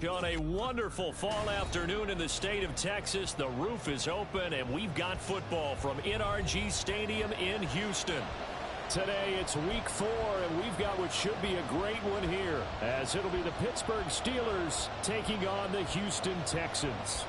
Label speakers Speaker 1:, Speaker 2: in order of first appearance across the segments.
Speaker 1: On a wonderful fall afternoon in the state of Texas, the roof is open, and we've got football from NRG Stadium in Houston.
Speaker 2: Today it's week 4, and we've got what should be a great one here, as it'll be the Pittsburgh Steelers taking on the Houston Texans.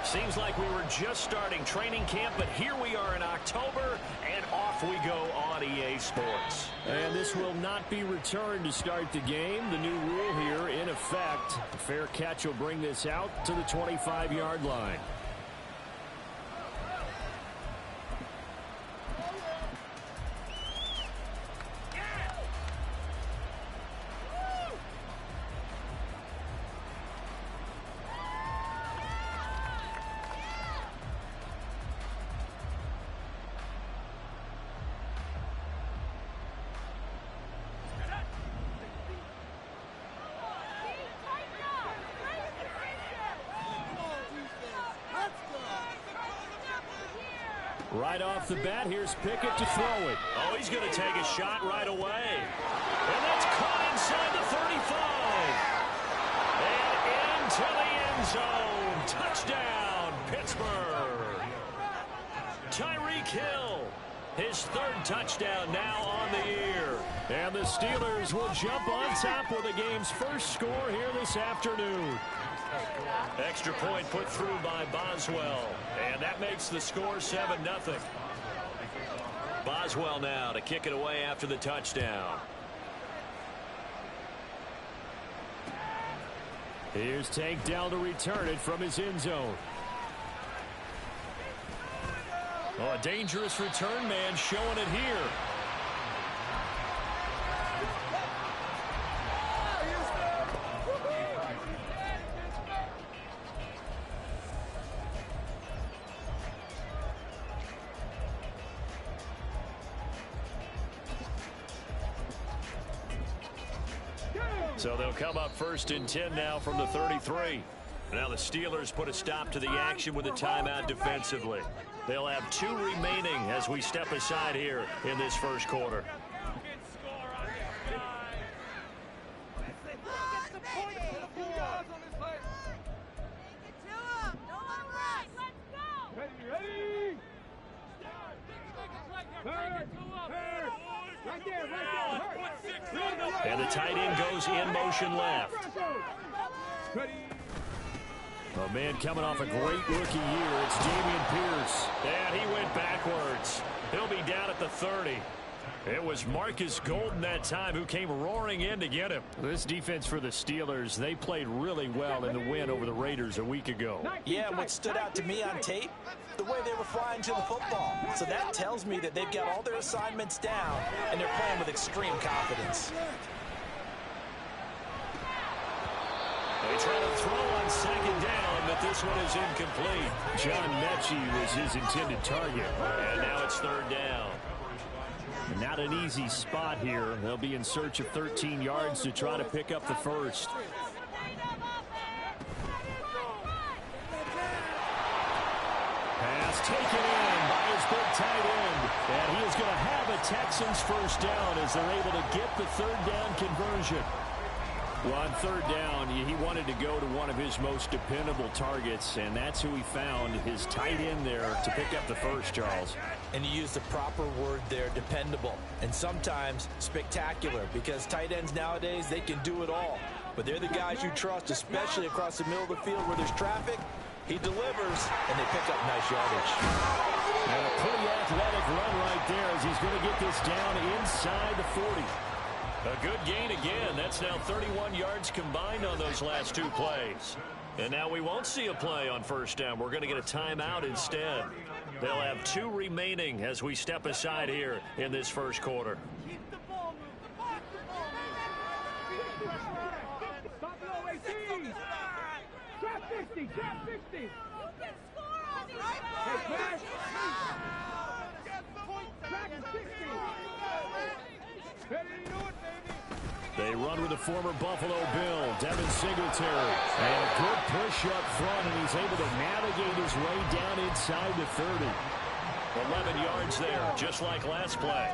Speaker 1: Seems like we were just starting training camp, but here we are in October, and off we go on EA Sports.
Speaker 2: And this will not be returned to start the game. The new rule here in effect. A fair catch will bring this out to the 25-yard line. Right off the bat, here's Pickett to throw it.
Speaker 1: Oh, he's going to take a shot right away. And that's caught inside the 35. And into the end zone. Touchdown, Pittsburgh. Tyreek Hill, his 3rd touchdown now on the year.
Speaker 2: And the Steelers will jump on top with the game's first score here this afternoon.
Speaker 1: Extra point put through by Boswell. And that makes the score 7-0. Boswell now to kick it away after the touchdown.
Speaker 2: Here's Tank Dell to return it from his end zone. Oh, a dangerous return man showing it here.
Speaker 1: So they'll come up 1st and 10 now from the 33. Now the Steelers put a stop to the action with a timeout defensively. They'll have 2 remaining as we step aside here in this first quarter. And the tight end goes in motion left.
Speaker 2: A man coming off a great rookie year. It's Dameon Pierce.
Speaker 1: And he went backwards. He'll be down at the 30. It was Marcus Golden that time who came roaring in to get him.
Speaker 2: This defense for the Steelers, they played really well in the win over the Raiders a week ago.
Speaker 3: Yeah, what stood out to me on tape, the way they were flying to the football. So that tells me that they've got all their assignments down, and they're playing with extreme confidence.
Speaker 1: They try to throw on 2nd down, but this one is incomplete.
Speaker 2: John Mechie was his intended target.
Speaker 1: And now it's 3rd down.
Speaker 2: Not an easy spot here. They'll be in search of 13 yards to try to pick up the first. Pass taken in by his big tight end. And he is going to have a Texans first down as they're able to get the 3rd down conversion. Well, on 3rd down, he wanted to go to one of his most dependable targets, and that's who he found, his tight end there, to pick up the first, Charles.
Speaker 3: And you use the proper word there, dependable, and sometimes spectacular, because tight ends nowadays, they can do it all. But they're the guys you trust, especially across the middle of the field where there's traffic. He delivers, and they pick up nice yardage.
Speaker 2: And a pretty athletic run right there as he's going to get this down inside the 40.
Speaker 1: A good gain again. That's now 31 yards combined on those last 2 plays. And now we won't see a play on 1st down. We're going to get a timeout instead. They'll have 2 remaining as we step aside here in this first quarter.
Speaker 4: Keep the ball moving. Stop below 18. Trap 50. Trap 50. You can score on these guys. Hey, Crash. Track 60.
Speaker 2: They run with the former Buffalo Bill, Devin Singletary. And a good push up front, and he's able to navigate his way down inside the 30.
Speaker 1: 11 yards there, just like last play.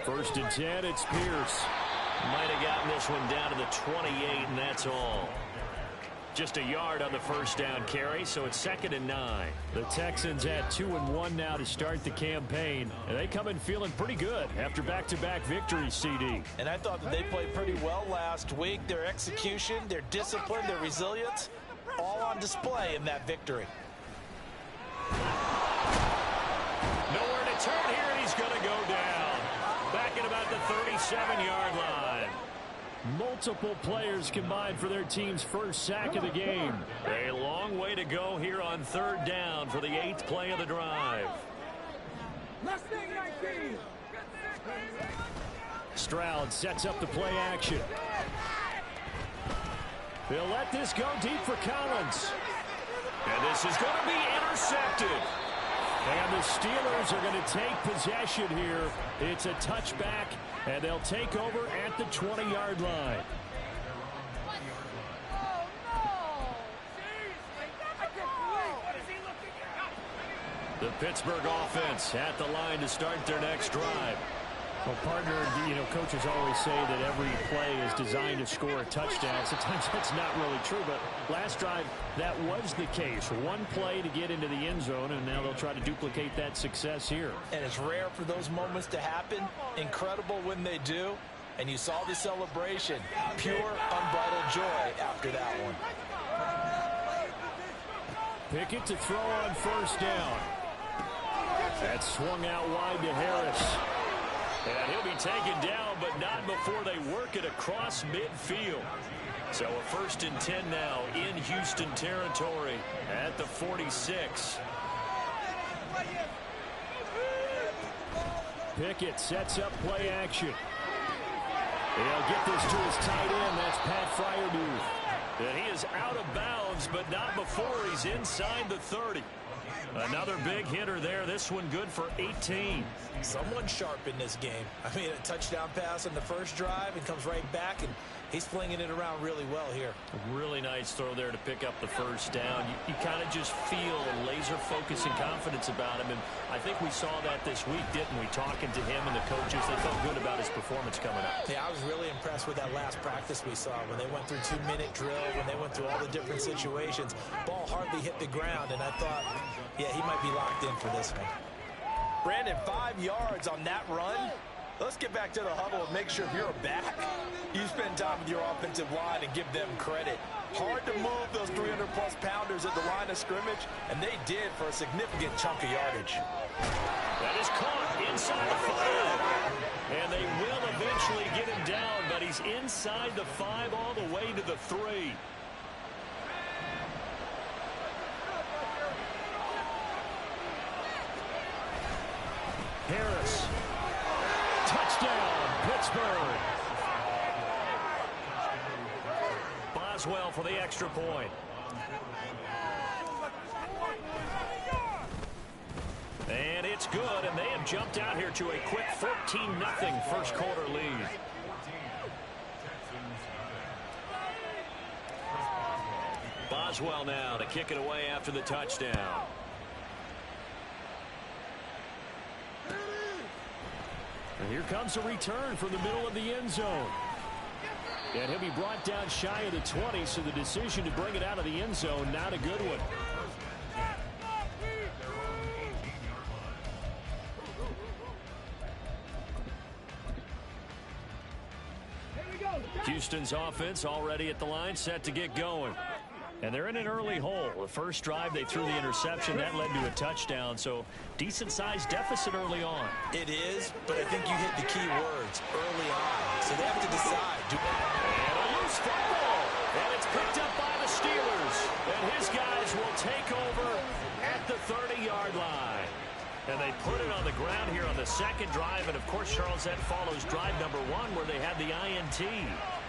Speaker 2: First and 10, it's Pierce.
Speaker 1: Might have gotten this one down to the 28, and that's all. Just a yard on the first down carry, so it's 2nd and 9.
Speaker 2: The Texans at 2-1 now to start the campaign, and they come in feeling pretty good after back-to-back victories, CD.
Speaker 3: And I thought that they played pretty well last week. Their execution, their discipline, their resilience, all on display in that victory.
Speaker 1: Nowhere to turn here, and he's going to go down. Back at about the 37-yard line.
Speaker 2: Multiple players combined for their team's first sack of the game.
Speaker 1: A long way to go here on 3rd down for the 8th play of the drive.
Speaker 2: Stroud sets up the play action. They'll let this go deep for Collins.
Speaker 1: And this is going to be intercepted.
Speaker 2: And the Steelers are going to take possession here. It's a touchback, and they'll take over at the 20-yard line.
Speaker 1: The Pittsburgh offense at the line to start their next drive.
Speaker 2: Well, partner, coaches always say that every play is designed to score a touchdown. Sometimes that's not really true, but last drive, that was the case. One play to get into the end zone, and now they'll try to duplicate that success here.
Speaker 3: And it's rare for those moments to happen. Incredible when they do. And you saw the celebration. Pure, unbridled joy after that one.
Speaker 2: Pickett to throw on first down. That swung out wide to Harris.
Speaker 1: And he'll be taken down, but not before they work it across midfield. So a 1st and 10 now in Houston territory at the 46.
Speaker 2: Pickett sets up play action. He'll get this to his tight end. That's Pat Fryermuth.
Speaker 1: And he is out of bounds, but not before he's inside the 30. Another big hitter there. This one good for 18.
Speaker 3: Someone sharp in this game. I mean, a touchdown pass on the first drive and comes right back, and he's flinging it around really well here.
Speaker 1: A really nice throw there to pick up the first down. You kind of just feel laser focus and confidence about him, and I think we saw that this week, didn't we? Talking to him and the coaches, they felt good about his performance coming up.
Speaker 3: Yeah, I was really impressed with that last practice we saw when they went through 2-minute drill, when they went through all the different situations. Ball hardly hit the ground, and I thought, yeah, he might be locked in for this one. Brandon, 5 yards on that run. Let's get back to the huddle and make sure if you're a back, you spend time with your offensive line and give them credit. Hard to move those 300-plus pounders at the line of scrimmage, and they did for a significant chunk of yardage.
Speaker 1: That is caught inside the 5. And they will eventually get him down, but he's inside the 5 all the way to the 3.
Speaker 2: Harris. Touchdown, Pittsburgh.
Speaker 1: Boswell for the extra point. And it's good, and they have jumped out here to a quick 14-0 first quarter lead. Boswell now to kick it away after the touchdown.
Speaker 2: And here comes a return from the middle of the end zone. And he'll be brought down shy of the 20, so the decision to bring it out of the end zone, not a good one.
Speaker 1: Houston's offense already at the line, set to get going. And they're in an early hole. The first drive, they threw the interception. That led to a touchdown, so decent-sized deficit early on.
Speaker 3: It is, but I think you hit the key words, early on. So they have to decide.
Speaker 1: And a loose football. And it's picked up by the Steelers. And his guys will take over at the 30-yard line. And they put it on the ground here on the second drive. And, of course, Charles, that follows drive number 1 where they had the INT.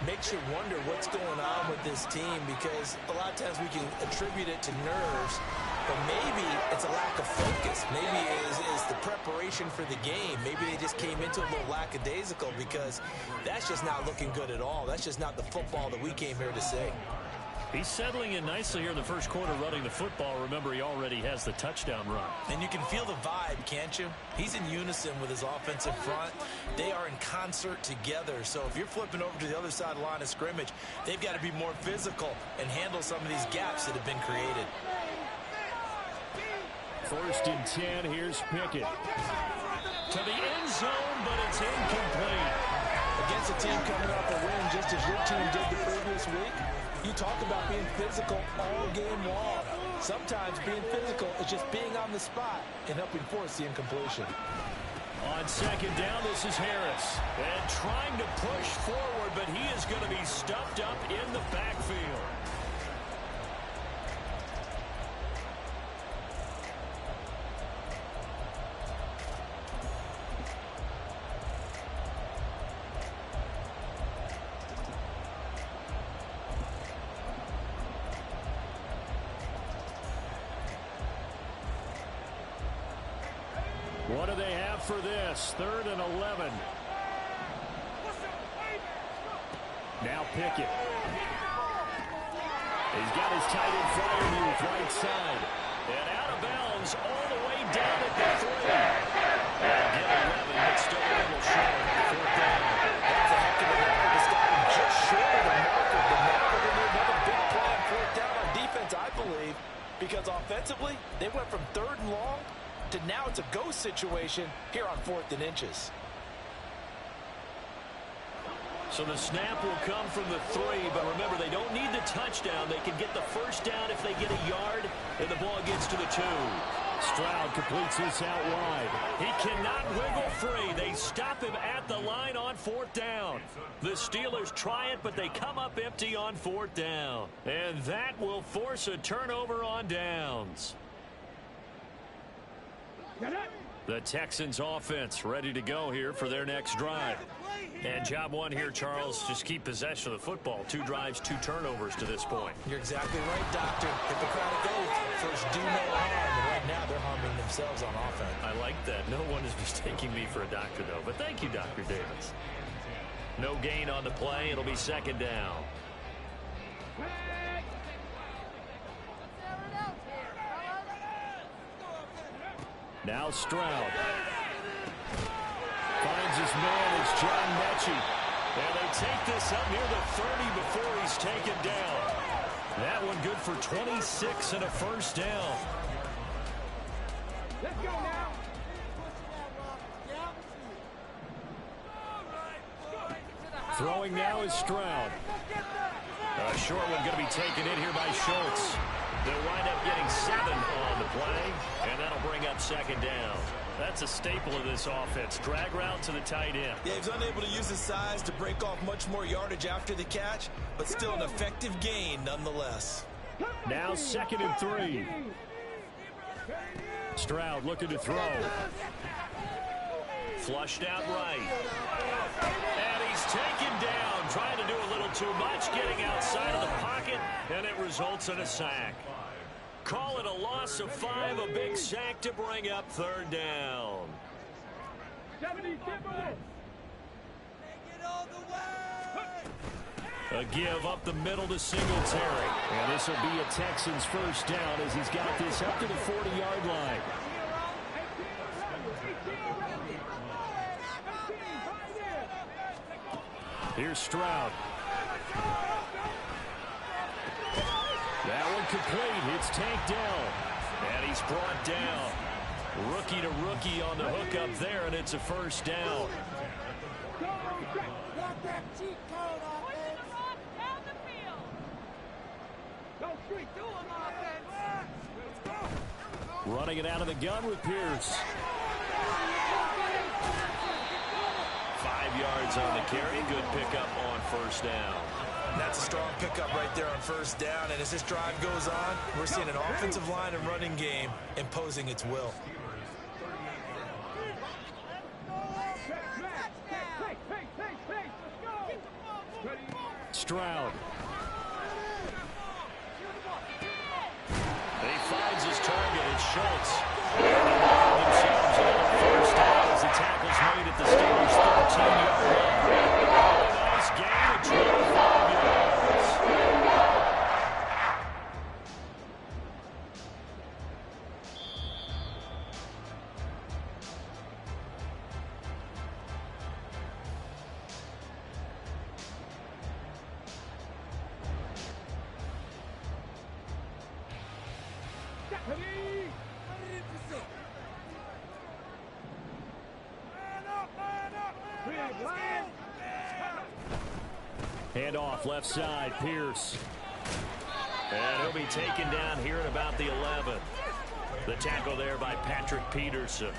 Speaker 3: Makes you wonder what's going on with this team, because a lot of times we can attribute it to nerves. but maybe it's a lack of focus. Maybe it's the preparation for the game. Maybe they just came into a little lackadaisical because that's just not looking good at all. That's just not the football that we came here to see.
Speaker 2: He's settling in nicely here in the first quarter running the football. Remember, he already has the touchdown run.
Speaker 3: And you can feel the vibe, can't you? He's in unison with his offensive front. They are in concert together. So if you're flipping over to the other side of the line of scrimmage, they've got to be more physical and handle some of these gaps that have been created.
Speaker 2: 1st and 10. Here's Pickett. To the end zone, but it's incomplete.
Speaker 3: Against a team coming off a win just as your team did the previous week, you talk about being physical all game long. Sometimes being physical is just being on the spot and helping force the incompletion.
Speaker 2: On 2nd down, this is Harris. And trying to push forward, but he is going to be stuffed up in the backfield. What do they have for this? 3rd and 11. Now Pickett. He's got his tight end flyer move right side. And out of bounds all the way down at the 3. And get 11, but still a little short. 4th down.
Speaker 3: That's a heck of a effort to stop him just short of the marker. But now they're going to need another big play on 4th down on defense, I believe. Because offensively, they went from 3rd and long to now it's a go situation here on 4th and inches.
Speaker 2: So the snap will come from the 3, but remember, they don't need the touchdown. They can get the 1st down if they get a yard, and the ball gets to the 2. Stroud completes this out wide. He cannot wiggle free. They stop him at the line on 4th down. The Steelers try it, but they come up empty on 4th down. And that will force a turnover on downs. The Texans offense ready to go here for their next drive. And job one here, Charles, just keep possession of the football. 2 drives, 2 turnovers to this point.
Speaker 3: You're exactly right, Doctor. Hippocratic oath. First, do no harm. And right now, they're harming themselves on offense.
Speaker 2: I like that. No one is mistaking me for a doctor, though. But thank you, Dr. Davis. No gain on the play. It'll be 2nd down. Now Stroud. Finds his man is John Mechie. And they take this up near the 30 before he's taken down. That one good for 26 and a 1st down.
Speaker 4: Let's go now.
Speaker 2: Throwing now is Stroud. A short one going to be taken in here by Schultz. They'll wind up getting 7 on the play, and that'll bring up 2nd down. That's a staple of this offense. Drag route to the tight end.
Speaker 3: Yeah, he's unable to use his size to break off much more yardage after the catch, but still an effective gain nonetheless.
Speaker 2: Now 2nd and 3. Stroud looking to throw. Flushed out right. And he's taken down, trying to do a little too much, getting outside of the pocket, and it results in a sack. Call it a loss of 5, a big sack to bring up 3rd down.
Speaker 4: 70
Speaker 2: A give up the middle to Singletary. And this will be a Texans 1st down as he's got this up to the 40-yard line. Here's Stroud. That one complete. It's tanked down. And he's brought down. Rookie to rookie on the hook up there, and it's a 1st down. Running it out of the gun with Pierce. 5 yards on the carry. Good pickup on 1st down.
Speaker 3: That's a strong pickup right there on 1st down. And as this drive goes on, we're seeing an offensive line and running game imposing its will.
Speaker 2: Stroud. He finds his target.
Speaker 1: it's Schultz. Themselves another first down as the tackle's made at the Steelers' 13-yard line. Really nice gain of 25 yards. Hand off left side, Pierce. And he'll be taken down here at about the 11. The tackle there by Patrick Peterson.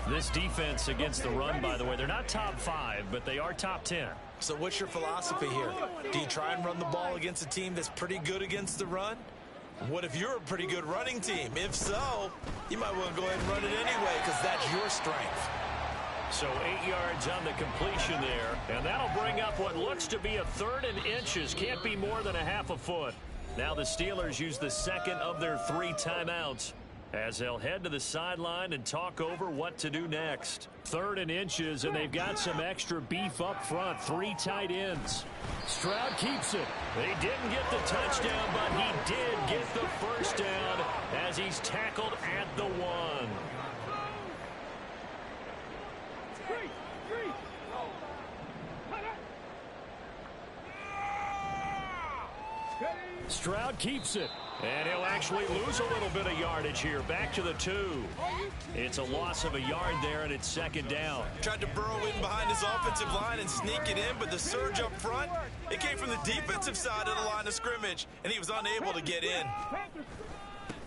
Speaker 1: This defense against the run, by the way, they're not top 5, but they are top 10.
Speaker 3: So what's your philosophy here? Do you try and run the ball against a team that's pretty good against the run? What if you're a pretty good running team? If so, you might want to go ahead and run it anyway because that's your strength.
Speaker 1: So 8 yards on the completion there, and that'll bring up what looks to be a 3rd and inches. Can't be more than a half a foot. Now the Steelers use the second of their 3 timeouts as they'll head to the sideline and talk over what to do next. 3rd and inches, and they've got some extra beef up front. 3 tight ends. Stroud keeps it. They didn't get the touchdown, but he did get the first down as he's tackled at the 1. Stroud keeps it, and he'll actually lose a little bit of yardage here. Back to the 2. It's a loss of a yard there, and it's 2nd down.
Speaker 3: Tried to burrow in behind his offensive line and sneak it in, but the surge up front, it came from the defensive side of the line of scrimmage, and he was unable to get in.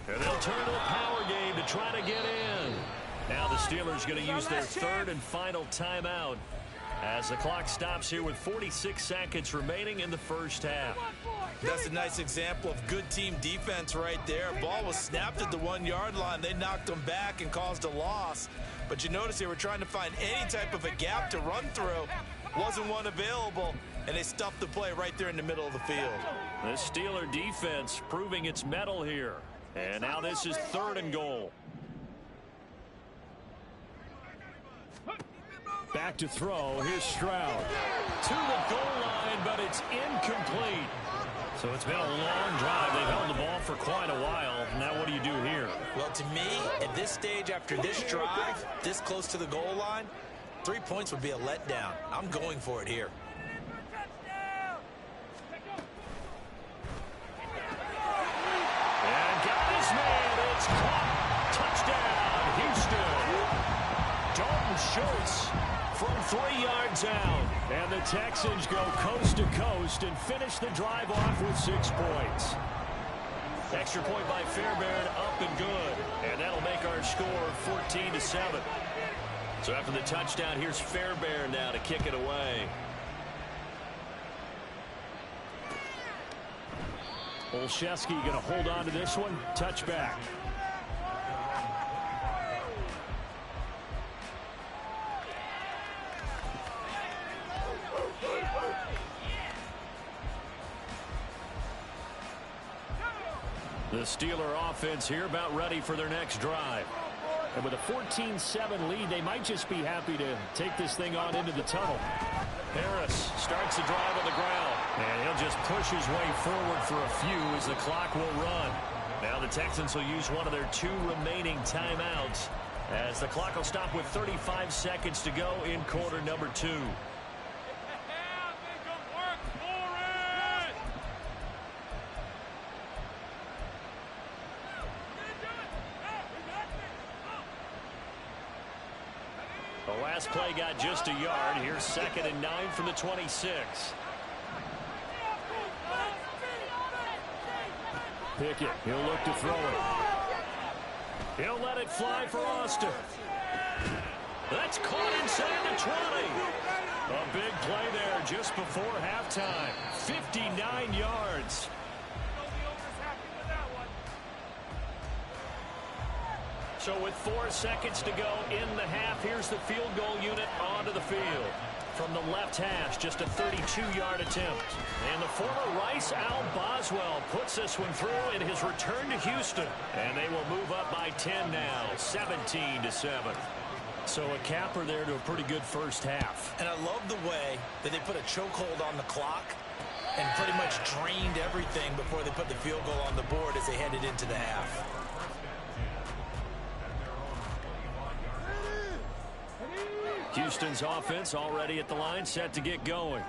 Speaker 1: And they'll turn to the power game to try to get in. Now the Steelers going to use their 3rd and final timeout as the clock stops here with 46 seconds remaining in the first half.
Speaker 3: That's a nice example of good team defense right there. Ball was snapped at the 1-yard line. They knocked them back and caused a loss. But you notice they were trying to find any type of a gap to run through. Wasn't one available, and they stuffed the play right there in the middle of the field.
Speaker 1: The Steeler defense proving its mettle here. And now this is 3rd and goal. Back to throw. Here's Stroud. To the goal line, but it's incomplete. So it's been a long drive. They've held the ball for quite a while. Now what do you do here?
Speaker 3: Well, to me, at this stage, after this drive, this close to the goal line, 3 points would be a letdown. I'm going for it here.
Speaker 1: And got his man. It's caught. Touchdown, Houston. Dalton Schultz from 3 yards out. And the Texans go coast to coast and finish the drive off with 6 points. Extra point by Fairbairn, up and good. And that'll make our score 14-7. So after the touchdown, here's Fairbairn now to kick it away. Olszewski going to hold on to this one. Touchback. The Steeler offense here about ready for their next drive. And with a 14-7 lead, they might just be happy to take this thing on into the tunnel. Harris starts the drive on the ground. And he'll just push his way forward for a few as the clock will run. Now the Texans will use one of their 2 remaining timeouts as the clock will stop with 35 seconds to go in quarter number 2. The last play got just a yard. Here's 2nd and 9 from the 26. Pickett, he'll look to throw it. He'll let it fly for Austin. That's caught inside the 20. A big play there just before halftime. 59 yards. So with 4 seconds to go in the half, here's the field goal unit onto the field. from the left hash, just a 32-yard attempt. And the former Rice Al Boswell puts this one through in his return to Houston. And they will move up by 10 now, 17-7.
Speaker 2: So a capper there to a pretty good first half.
Speaker 3: And I love the way that they put a chokehold on the clock and pretty much drained everything before they put the field goal on the board as they headed into the half.
Speaker 1: Houston's offense already at the line, set to get going.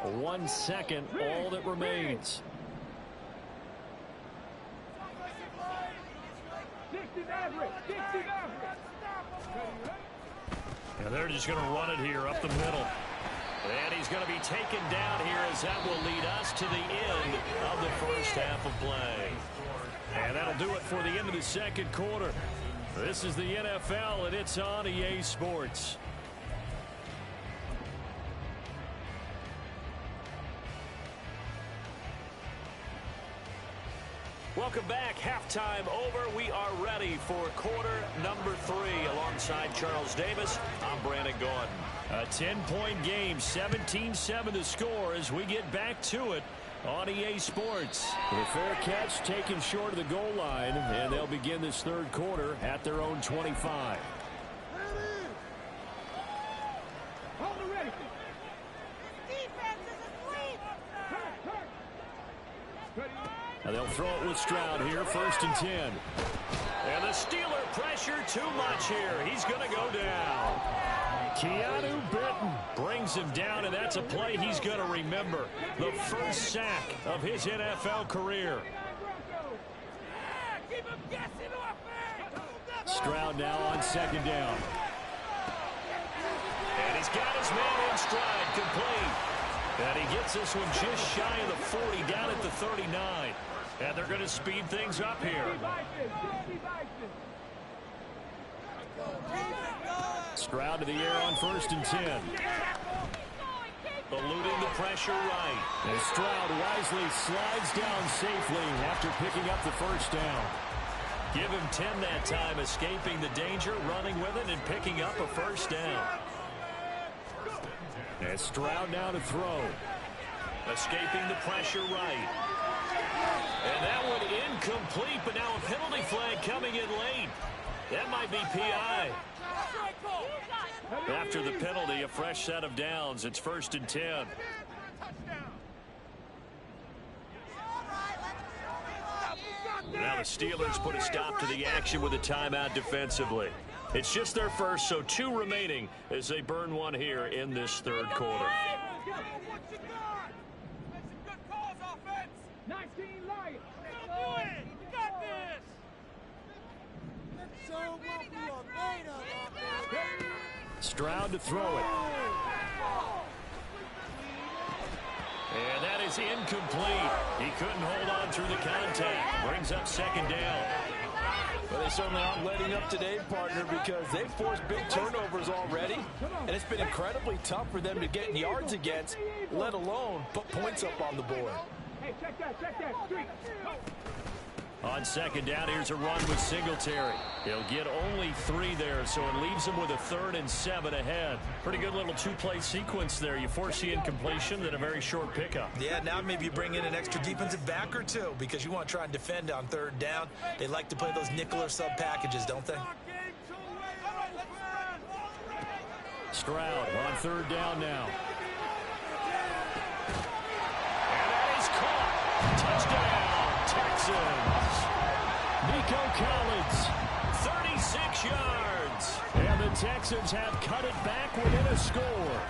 Speaker 1: 1 second, all that remains. And they're just going to run it here up the middle. And he's going to be taken down here as that will lead us to the end of the first half of play. And that'll do it for the end of the second quarter. This is the NFL, and it's on EA Sports. Welcome back. Halftime over. We are ready for quarter number 3. Alongside Charles Davis, I'm Brandon Gordon. A 10-point game, 17-7 the score as we get back to it on EA Sports.
Speaker 2: The fair catch taken short of the goal line, and they'll begin this third quarter at their own 25. Now they'll throw it with Stroud here, 1st and 10.
Speaker 1: And the Steeler pressure too much here. He's going to go down. Keanu Benton brings him down, and that's a play he's going to remember. The first sack of his NFL career.
Speaker 2: Stroud now on 2nd down.
Speaker 1: And he's got his man in stride, complete. And he gets this one just shy of the 40, down at the 39. And they're going to speed things up here.
Speaker 2: Stroud to the air on 1st and 10.
Speaker 1: Eluding the pressure right.
Speaker 2: And Stroud wisely slides down safely after picking up the first down.
Speaker 1: Give him 10 that time, escaping the danger, running with it, and picking up a first down.
Speaker 2: And Stroud now to throw.
Speaker 1: Escaping the pressure right. And that one incomplete, but now a penalty flag coming in late. That might be PI. After the penalty, a fresh set of downs. It's 1st and 10. Now the Steelers put a stop to the action with a timeout defensively. It's just their first, so 2 remaining as they burn one here in this third quarter.
Speaker 2: Stroud to throw it.
Speaker 1: And that is incomplete. He couldn't hold on through the contact. Brings up 2nd down.
Speaker 3: Well, they certainly aren't letting up today, partner, because they've forced big turnovers already, and it's been incredibly tough for them to get yards against, let alone put points up on the board.
Speaker 4: Hey, check that, street.
Speaker 1: On 2nd down, here's a run with Singletary. He'll get only 3 there, so it leaves him with a 3rd and 7 ahead. Pretty good little 2-play sequence there. You force the incompletion, then a very short pickup.
Speaker 3: Yeah, now maybe you bring in an extra defensive back or 2 because you want to try and defend on 3rd down. They like to play those nickel or sub packages, don't they?
Speaker 2: Stroud on 3rd down now.
Speaker 1: And that is caught. Touchdown, Texans.
Speaker 2: Nico Collins,
Speaker 1: 36 yards.
Speaker 2: and the Texans have cut it back within a score.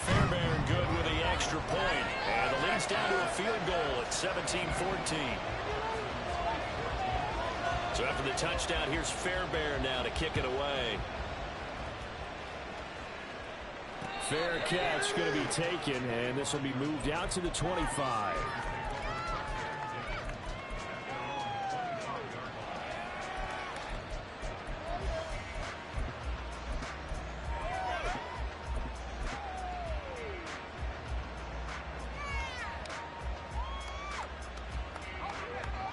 Speaker 1: Fairbairn good with the extra point. And the lead's down to a field goal at 17-14. So after the touchdown, here's Fairbairn now to kick it away.
Speaker 2: Fair catch going to be taken, and this will be moved out to the 25.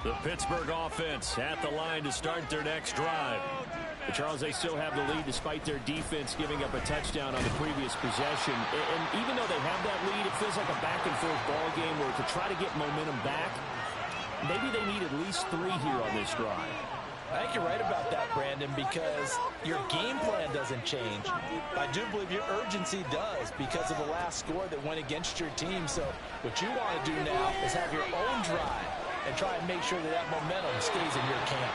Speaker 1: The Pittsburgh offense at the line to start their next drive.
Speaker 2: But Charles, they still have the lead despite their defense giving up a touchdown on the previous possession. And even though they have that lead, it feels like a back-and-forth ball game where to try to get momentum back, maybe they need at least 3 here on this drive.
Speaker 3: I think you're right about that, Brandon, because your game plan doesn't change. I do believe your urgency does because of the last score that went against your team. So what you want to do now is have your own drive and try and make sure that that momentum stays in your camp.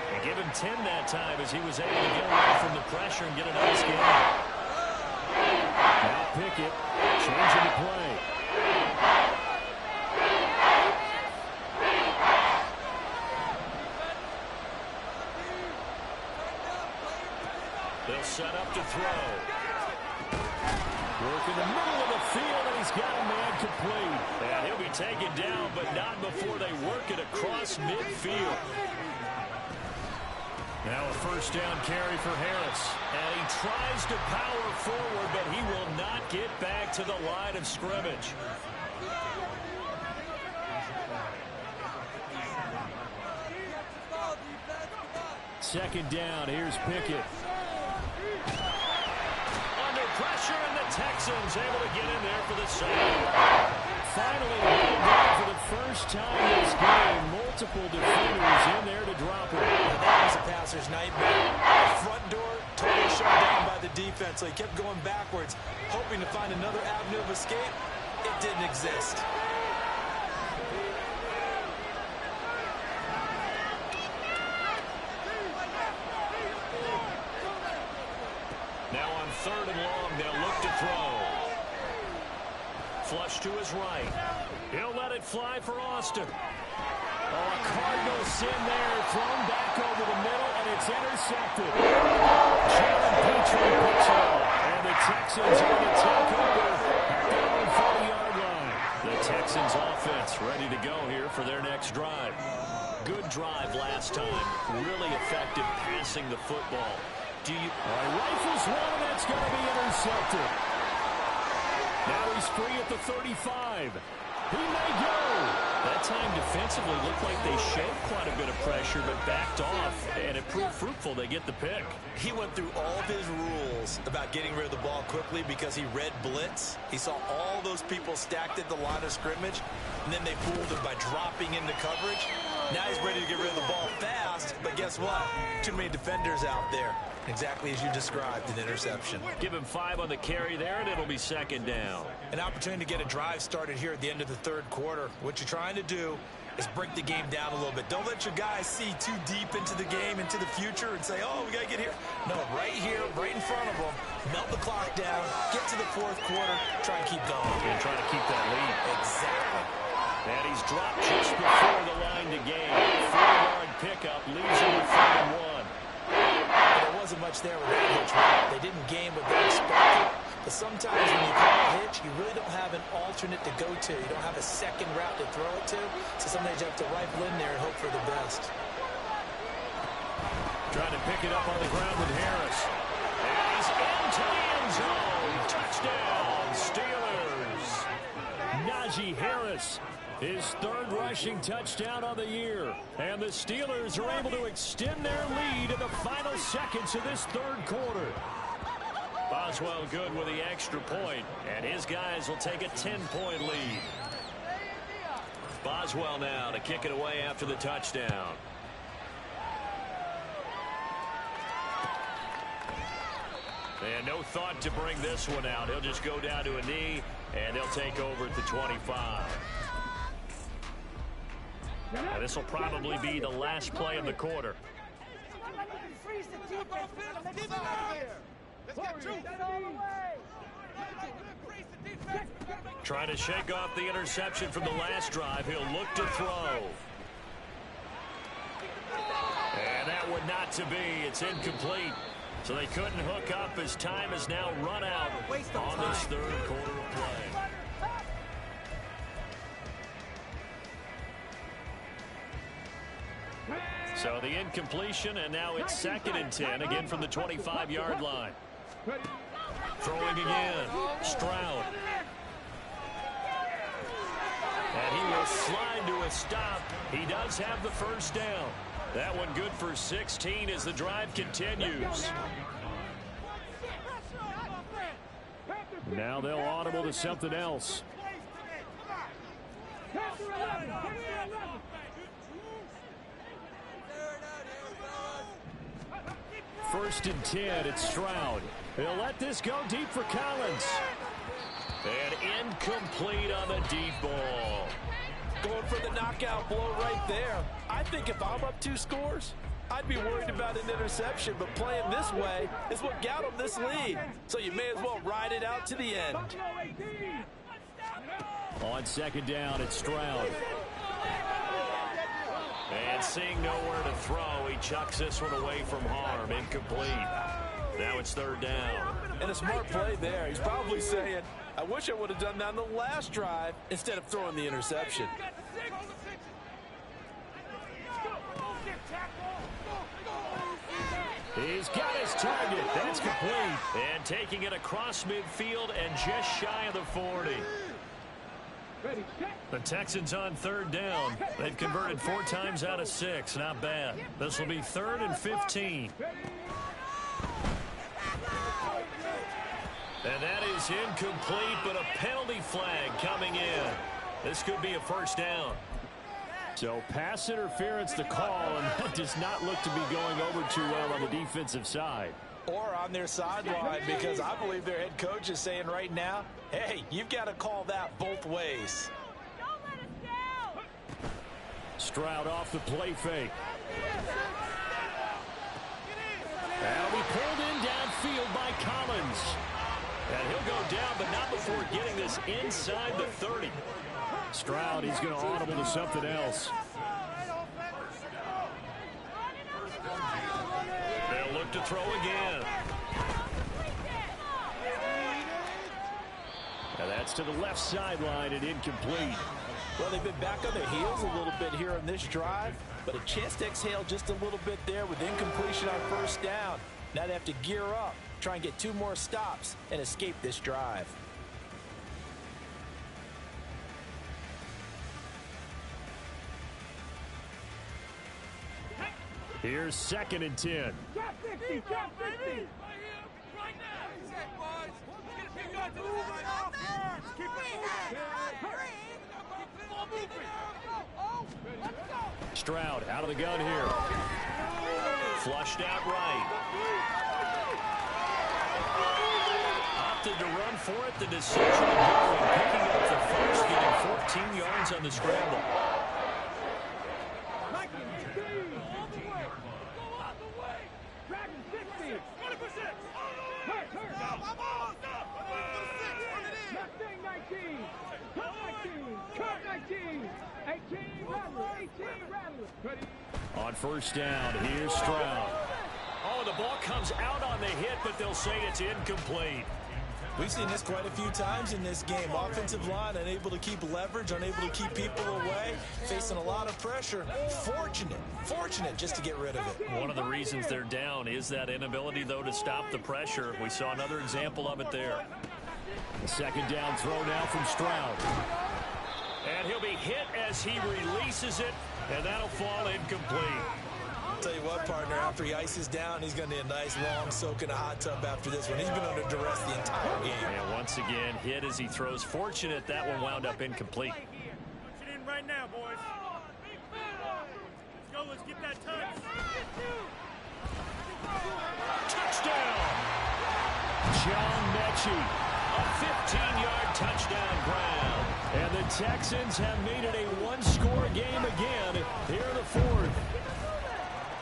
Speaker 1: And give him 10 that time as he was able to get away from the pressure and get a nice gain.
Speaker 2: Now Pickett changing the play.
Speaker 1: They'll set up to throw.
Speaker 2: Work in the middle of the field, and he's got a man complete.
Speaker 1: And he'll be taken down, but not before they work it across midfield. Now a first down carry for Harris. And he tries to power forward, but he will not get back to the line of scrimmage.
Speaker 2: Second down, here's Pickett.
Speaker 1: Under pressure, and the Texans able to get in there for the save.
Speaker 2: Finally held down for the first time this game. Multiple defenders in there to drop it.
Speaker 3: That was a passer's nightmare. The front door totally shut down by the defense, so he kept going backwards, hoping to find another avenue of escape. It didn't exist.
Speaker 1: Now on 3rd and long, they'll look to throw. Flush to his right. He'll let it fly for Austin.
Speaker 2: Oh, a Cardinal sin there, thrown back over the middle, and it's intercepted. Jalen Petrie picks it up, and the Texans are going to take over at their own 40-yard line.
Speaker 1: The Texans offense ready to go here for their next drive. Good drive last time. Really effective passing the football.
Speaker 2: Rifles one, and that's going to be intercepted. Now he's free at the 35. He may go.
Speaker 1: That time defensively looked like they showed quite a bit of pressure but backed off, and it proved fruitful. They get the pick.
Speaker 3: He went through all of his rules about getting rid of the ball quickly because he read blitz. He saw all those people stacked at the line of scrimmage, and then they fooled him by dropping into coverage. Now he's ready to get rid of the ball fast, but guess what? Too many defenders out there. Exactly as you described, an interception.
Speaker 1: Give him 5 on the carry there, and it'll be second down.
Speaker 3: An opportunity to get a drive started here at the end of the 3rd quarter. What you're trying to do is break the game down a little bit. Don't let your guys see too deep into the game, into the future, and say, oh, we got to get here. No, right here, right in front of them, melt the clock down, get to the 4th quarter, try and keep going.
Speaker 1: And try to keep that lead.
Speaker 3: Exactly.
Speaker 1: And he's dropped just before the line to gain. 4-yard pickup leaves him with 3rd and 1.
Speaker 3: There wasn't much there with that hitch route. They didn't gain what they expected. But sometimes when you call a hitch, you really don't have an alternate to go to. You don't have a second route to throw it to. So sometimes you have to rifle in there and hope for the best.
Speaker 1: Trying to pick it up on the ground with Harris. And he's into the end zone. Touchdown, Steelers.
Speaker 2: Najee Harris, his 3rd rushing touchdown of the year. And the Steelers are able to extend their lead in the final seconds of this 3rd quarter.
Speaker 1: Boswell good with the extra point, and his guys will take a 10-point lead. Boswell now to kick it away after the touchdown. And no thought to bring this one out. He'll just go down to a knee, and they'll take over at the 25. Now, this will probably be the last play of the quarter. Trying to shake off the interception from the last drive. He'll look to throw. And that would not to be. It's incomplete. So they couldn't hook up as time has now run out on this 3rd quarter of play. So the incompletion, and now it's 2nd and 10, again from the 25-yard line. Throwing again, Stroud. And he will slide to a stop. He does have the first down. That one good for 16 as the drive continues.
Speaker 2: Now they'll audible to something else. First and 10, it's Stroud. He'll let this go deep for Collins.
Speaker 1: And incomplete on the deep ball.
Speaker 3: Going for the knockout blow right there. I think if I'm up 2 scores, I'd be worried about an interception, but playing this way is what got him this lead. So you may as well ride it out to the end.
Speaker 2: On second down, it's Stroud.
Speaker 1: And seeing nowhere to throw, he chucks this one away from harm. Incomplete. Now it's third down.
Speaker 3: And a smart play there. He's probably saying, I wish I would have done that on the last drive instead of throwing the interception.
Speaker 2: He's got his target. That's complete.
Speaker 1: And taking it across midfield and just shy of the 40. The Texans on third down. They've converted 4 times out of 6. Not bad. This will be 3rd and 15. And that is incomplete, but a penalty flag coming in. This could be a first down.
Speaker 2: So pass interference the call, and that does not look to be going over too well on the defensive side.
Speaker 3: Or on their sideline, because I believe their head coach is saying right now, hey, you've got to call that both ways.
Speaker 2: Stroud off the play fake. That'll be pulled in downfield by Collins.
Speaker 1: And he'll go down, but not before getting this inside the 30.
Speaker 2: Stroud, he's going to audible to something else.
Speaker 1: They'll look to throw again.
Speaker 2: And that's to the left sideline and incomplete.
Speaker 3: Well, they've been back on their heels a little bit here on this drive, but a chance to exhale just a little bit there with incompletion on first down. Now they have to gear up, try and get 2 more stops, and escape this drive.
Speaker 2: Here's 2nd and 10.
Speaker 4: Drop 50, drop 50.
Speaker 2: Stroud out of the gun here.
Speaker 1: Flushed out right. Opted to run for it. The decision to go and picking up the first, getting 14 yards on the scramble.
Speaker 2: On first down, here's Stroud.
Speaker 1: Oh, the ball comes out on the hit, but they'll say it's incomplete.
Speaker 3: We've seen this quite a few times in this game. Offensive line unable to keep leverage, unable to keep people away, facing a lot of pressure. Fortunate just to get rid of it.
Speaker 1: One of the reasons they're down is that inability, though, to stop the pressure. We saw another example of it there.
Speaker 2: The second down throw now from Stroud.
Speaker 1: And he'll be hit as he releases it, and that'll fall incomplete.
Speaker 3: I'll tell you what, partner, after he ices down, he's going to need a nice long soak in a hot tub after this one. He's been under duress the entire game.
Speaker 1: And once again, hit as he throws. Fortunate that one wound up incomplete.
Speaker 5: Punch it in right now, boys. Let's go, let's get that touch.
Speaker 1: Touchdown!
Speaker 2: John Mechie.
Speaker 1: A 15-yard touchdown grab.
Speaker 2: And the Texans have made it a 1-score game again here in the 4th.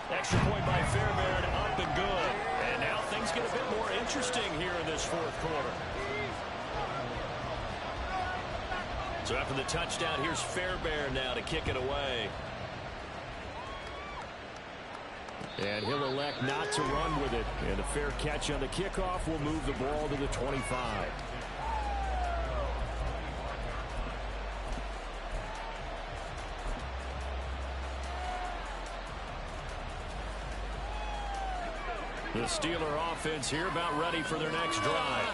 Speaker 1: Extra point by Fairbairn, up and good. And now things get a bit more interesting here in this 4th quarter. So after the touchdown, here's Fairbairn now to kick it away.
Speaker 2: And he'll elect not to run with it. And a fair catch on the kickoff will move the ball to the 25.
Speaker 1: The Steeler offense here about ready for their next drive.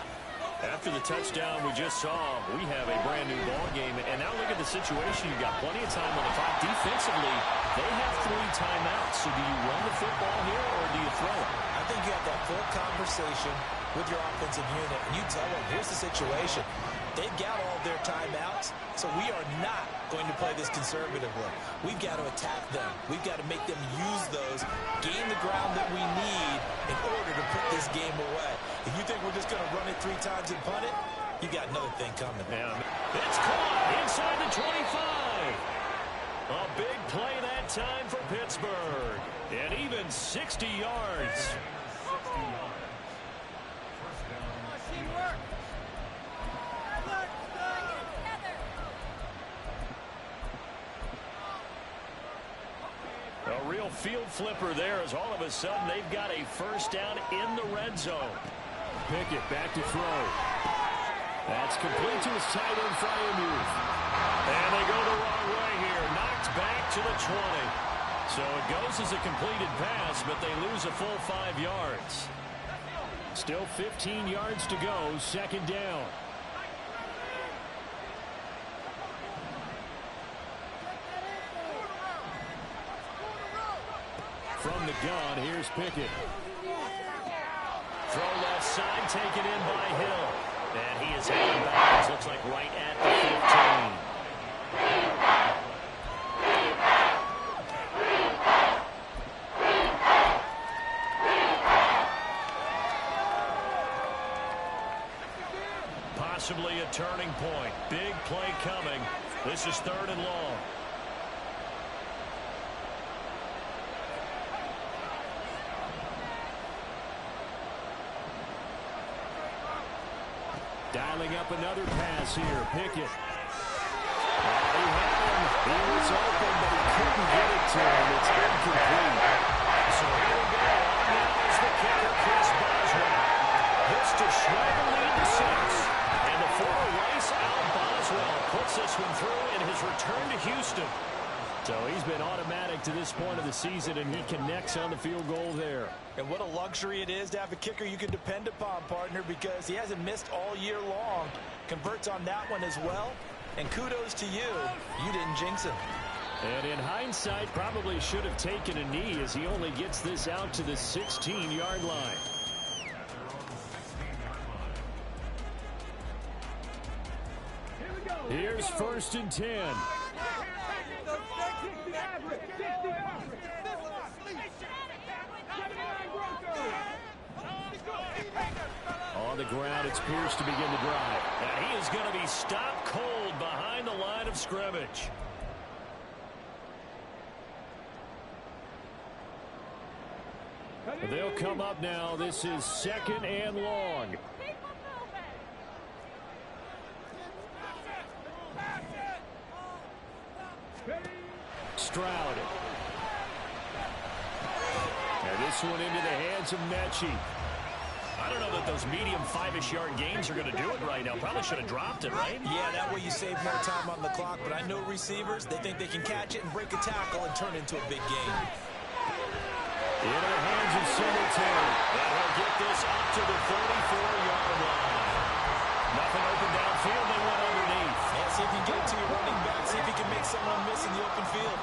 Speaker 1: After the touchdown we just saw, we have a brand new ball game. And now look at the situation. You've got plenty of time on the clock. Defensively, they have 3 timeouts. So do you run the football here or do you throw it?
Speaker 3: I think you have that full conversation with your offensive unit, and you tell them, here's the situation. They've got all their timeouts, so we are not going to play this conservatively. We've got to attack them. We've got to make them use those, gain the ground that we need in order to put this game away. If you think we're just going to run it 3 times and punt it, you got another thing coming.
Speaker 1: Yeah. It's caught inside the 25. A big play that time for Pittsburgh. And even 60 yards. A real field flipper there as all of a sudden they've got a first down in the red zone.
Speaker 2: Pickett back to throw. That's complete to his tight end, Fryermuth.
Speaker 1: And they go the wrong way here. Knocked back to the 20. So it goes as a completed pass, but they lose a full 5 yards.
Speaker 2: Still 15 yards to go, second down. From the gun, here's Pickett.
Speaker 1: Throw left side, taken in by Hill. And he is out of bounds. Looks like right at the 15. Possibly a turning point. Big play coming. This is 3rd and long.
Speaker 2: Dialing up another pass here. Pickett. He had him. He was open, but he couldn't get it to him. It's incomplete.
Speaker 1: So here we go. Now is the kicker, Chris Boswell. This to shred the lead to 6. And the former Rice Al Boswell puts this one through in his return to Houston.
Speaker 2: So he's been automatic to this point of the season, and he connects on the field goal there.
Speaker 3: And what a luxury it is to have a kicker you can depend upon, partner, because he hasn't missed all year long. Converts on that one as well. And kudos to you. You didn't jinx him.
Speaker 2: And in hindsight, probably should have taken a knee as he only gets this out to the 16-yard line. Here's 1st and 10. On the ground, it's Pierce to begin the drive.
Speaker 1: And he is going to be stopped cold behind the line of scrimmage.
Speaker 2: They'll come up now. This is 2nd and long. Stroud. And this one into the hands of Mechie.
Speaker 1: I don't know that those medium 5-ish yard gains are going to do it right now. Probably should have dropped it, right?
Speaker 3: Yeah, that way you save more time on the clock. But I know receivers, they think they can catch it and break a tackle and turn into a big game.
Speaker 2: Into the hands of Singletary.
Speaker 1: And he'll get this up to the 34-yard line. Nothing open downfield. They went underneath.
Speaker 3: And see if you can get it to your running back. See if you can make someone miss in the open field.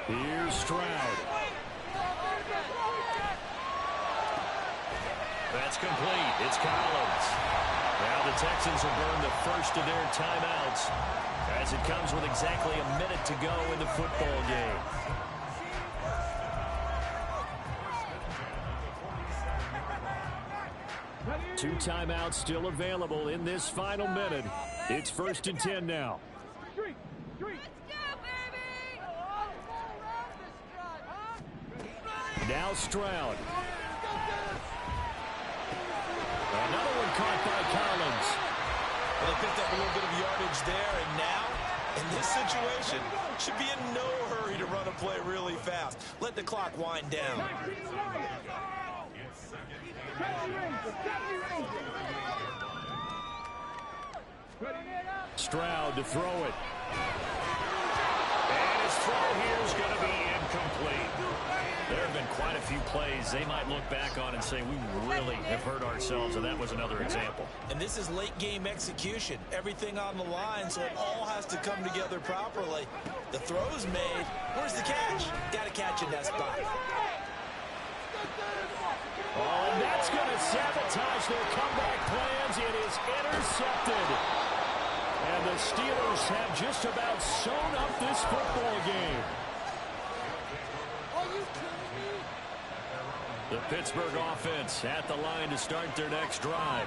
Speaker 2: Here's Stroud.
Speaker 1: That's complete. It's Collins. Now the Texans will burn the first of their timeouts as it comes with exactly a minute to go in the football game.
Speaker 2: Two timeouts still available in this final minute. It's 1st and 10 now. Now Stroud. Another one caught by Collins.
Speaker 3: Well, they picked up a little bit of yardage there, and now, in this situation, should be in no hurry to run a play really fast. Let the clock wind down.
Speaker 2: Stroud to throw it.
Speaker 1: And his his throw here is going to be incomplete. There have been quite a few plays they might look back on and say, we really have hurt ourselves, and that was another example.
Speaker 3: And this is late-game execution. Everything on the line, so it all has to come together properly. The throw's made. Where's the catch? Got to catch in that spot.
Speaker 2: Oh, and that's going to sabotage their comeback plans. It is intercepted. And the Steelers have just about sewn up this football game.
Speaker 4: Are you kidding me?
Speaker 1: The Pittsburgh offense at the line to start their next drive.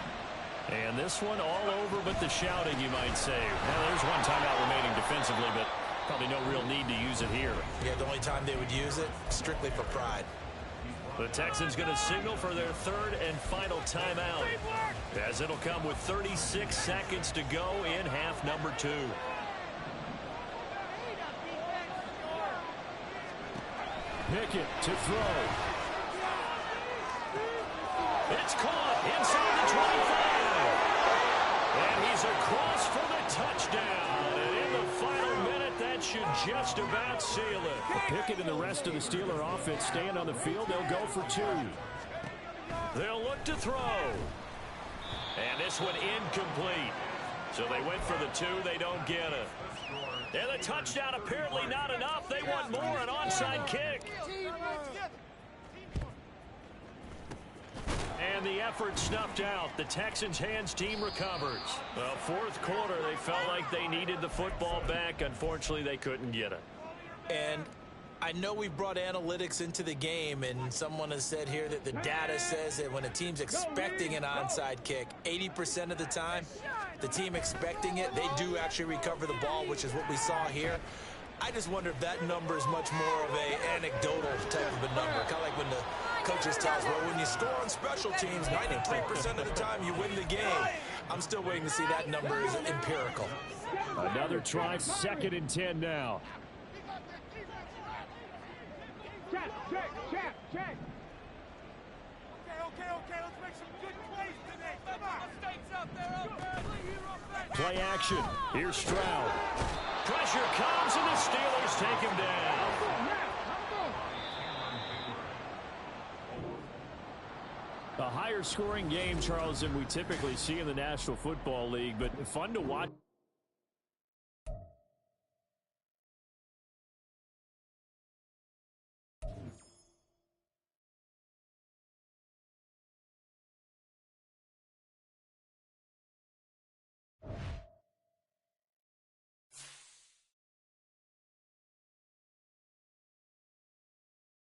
Speaker 1: And this one all over but the shouting, you might say. Well, there's one timeout remaining defensively, but probably no real need to use it here.
Speaker 3: Yeah, the only time they would use it, strictly for pride.
Speaker 1: The Texans going to signal for their third and final timeout, as it'll come with 36 seconds to go in half number 2.
Speaker 2: Pickett to throw.
Speaker 1: It's caught inside the 25. And he's across for the touchdown. And in the final minute, that should just about seal it.
Speaker 2: Pickett and the rest of the Steeler offense staying on the field. They'll go for 2.
Speaker 1: They'll look to throw. And this one incomplete. So they went for the 2. They don't get it. And the touchdown apparently not enough. They want more, an onside kick. And the effort snuffed out. The Texans' hands team recovers. Well, fourth quarter, they felt like they needed the football back. Unfortunately, they couldn't get it.
Speaker 3: And I know we brought analytics into the game, and someone has said here that the data says that when a team's expecting an onside kick, 80% of the time, the team expecting it, they do actually recover the ball, which is what we saw here. I just wonder if that number is much more of a anecdotal type of a number. Kind of like when the coaches tell us, well, when you score on special teams, 93% of the time you win the game. I'm still waiting to see that number is empirical.
Speaker 2: Another try, 2nd and 10 now.
Speaker 4: Check.
Speaker 5: Okay, let's make some good plays today. Come on. Mistakes out there.
Speaker 2: Play action. Here's Stroud.
Speaker 1: Pressure comes, and the Steelers take him down.
Speaker 2: A higher scoring game, Charles, than we typically see in the National Football League, but fun to watch.